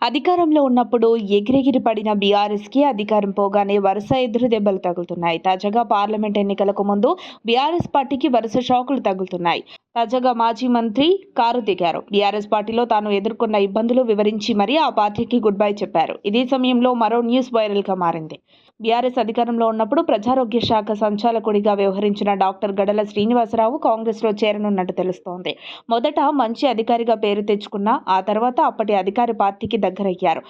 అధికారంలో ఉన్నప్పుడు ఎగిరెగిరి పడిన బీఆర్ఎస్కి అధికారం పోగానే వరుస ఎదురు దెబ్బలు తగులుతున్నాయి. తాజాగా పార్లమెంట్ ఎన్నికలకు ముందు బీఆర్ఎస్ పార్టీకి వరుస షాకులు తగులుతున్నాయి. తాజాగా మాజీ మంత్రి కారు దిగారు. బీఆర్ఎస్ పార్టీలో తాను ఎదుర్కొన్న ఇబ్బందులు వివరించి మరీ ఆ పార్టీకి గుడ్ బై చెప్పారు. ఇదే సమయంలో మరో న్యూస్ వైరల్ గా మారింది. బీఆర్ఎస్ అధికారంలో ఉన్నప్పుడు ప్రజారోగ్య శాఖ సంచాలకుడిగా వ్యవహరించిన డాక్టర్ గడల శ్రీనివాసరావు కాంగ్రెస్ లో చేరనున్నట్టు తెలుస్తోంది. మొదట మంచి అధికారిగా పేరు తెచ్చుకున్న ఆ తర్వాత అప్పటి అధికార పార్టీకి దగ్గరయ్యారు.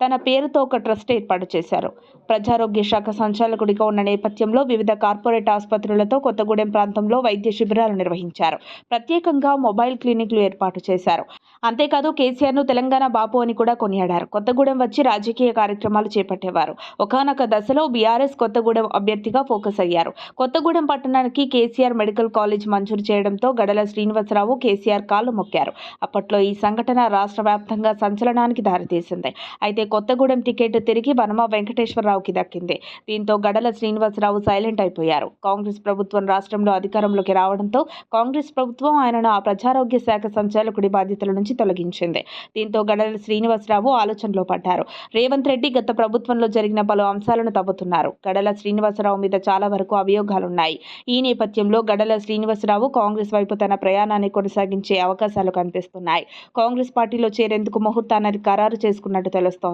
తన పేరుతో ఒక ట్రస్ట్ ఏర్పాటు చేశారు. ప్రజారోగ్య శాఖ సంచాలకుడిగా ఉన్న నేపథ్యంలో వివిధ కార్పొరేట్ ఆసుపత్రులతో కొత్తగూడెం ప్రాంతంలో వైద్య శిబిరాలు నిర్వహించారు. ప్రత్యేకంగా మొబైల్ క్లినిక్లు ఏర్పాటు చేశారు. అంతేకాదు కేసీఆర్ను తెలంగాణ బాపు అని కూడా కొనియాడారు. కొత్తగూడెం వచ్చి రాజకీయ కార్యక్రమాలు చేపట్టేవారు. ఒకానొక దశలో బీఆర్ఎస్ కొత్తగూడెం అభ్యర్థిగా ఫోకస్ అయ్యారు. కొత్తగూడెం పట్టణానికి కేసీఆర్ మెడికల్ కాలేజ్ మంజూరు చేయడంతో గడల శ్రీనివాసరావు కేసీఆర్ కాళ్లు మొక్కారు. అప్పట్లో ఈ సంఘటన రాష్ట్ర వ్యాప్తంగా సంచలనానికి దారితీసింది. అయితే కొత్తగూడెం టికెట్ తిరిగి వనమ వెంకటేశ్వరరావుకి దక్కింది. దీంతో గడల శ్రీనివాసరావు సైలెంట్ అయిపోయారు. కాంగ్రెస్ ప్రభుత్వం రాష్ట్రంలో అధికారంలోకి రావడంతో కాంగ్రెస్ ప్రభుత్వం ఆయనను ఆ ప్రజారోగ్య శాఖ సంచాలకుడి బాధ్యతల నుంచి తొలగించింది. దీంతో గడల శ్రీనివాసరావు ఆలోచనలో పడ్డారు. రేవంత్ రెడ్డి గత ప్రభుత్వంలో జరిగిన పలు అంశాలను తవ్వుతున్నారు. గడల శ్రీనివాసరావు మీద చాలా వరకు అభియోగాలున్నాయి. ఈ నేపథ్యంలో గడల శ్రీనివాసరావు కాంగ్రెస్ వైపు తన ప్రయాణాన్ని కొనసాగించే అవకాశాలు కనిపిస్తున్నాయి. కాంగ్రెస్ పార్టీలో చేరేందుకు ముహూర్తాన్ని ఖరారు చేసుకున్నట్టు తెలుస్తోంది.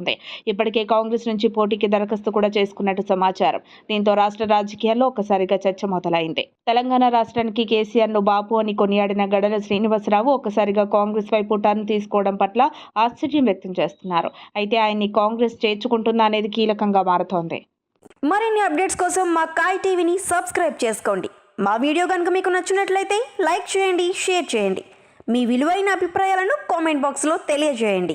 ఇప్పటికే కాంగ్రెస్ నుంచి పోటీకి దరఖాస్తు కూడా చేసుకున్నట్టు సమాచారం. దీంతో రాష్ట్ర రాజకీయాల్లో ఒక్కసారిగా చర్చ మొదలైంది. తెలంగాణ రాష్ట్రానికి కేసీఆర్ ను బాపు అని కొనియాడిన గడల శ్రీనివాసరావు ఒక్కసారిగా కాంగ్రెస్ వైపు టర్న్ తీసుకోవడం పట్ల ఆశ్చర్యం వ్యక్తం చేస్తున్నారు. అయితే ఆయన్ని కాంగ్రెస్ చేర్చుకుంటుందా అనేది కీలకంగా మారుతోంది. మరిన్ని అప్డేట్స్ కోసం మా కాయ్ టీవీని సబ్స్క్రైబ్ చేసుకోండి. మా వీడియో కనుక మీకు నచ్చినట్లయితే లైక్ చేయండి, షేర్ చేయండి. మీ విలువైన అభిప్రాయాలను కామెంట్ బాక్స్లో తెలియజేయండి.